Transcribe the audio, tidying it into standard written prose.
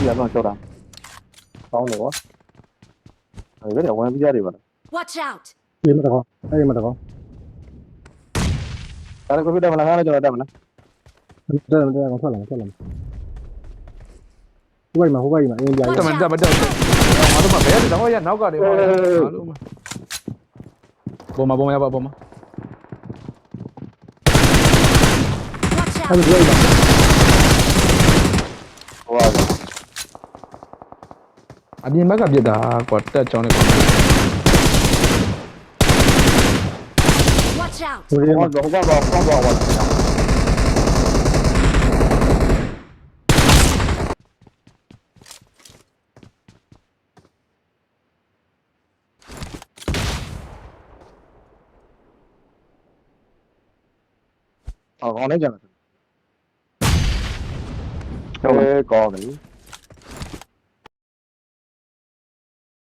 ပြန်တော့ကြောက်တာကောင်းတယ်ကွာအဲ့ဒါဝင်ပြရတယ်ပါ Watch out! ဒီမှာတော့အဲ့မှာတော့ ဒါလည်းကိုပြတယ်မလားငါလည်းကြောက်တယ်မလား တဲ့ကောင်ထွက်လာဟိုဘက်မှာအင်းပြား တက်မတက်မတက်ငါတို့မဘယ်တော့ရနောက်ကနေမှာငါတို့မပေါ်မှာရပါပေါ်မှာ Watch အဲ့ out! ဒီလိုပါ ဟိုပါ အပြင်ဘက်ကပြစ်တာကွာတက်ချောင်းနဲ့ကွာ Watch out! ဟိုဒီမှာ ဟိုပါကောင်းနေကြတယ်ကောင်းတယ်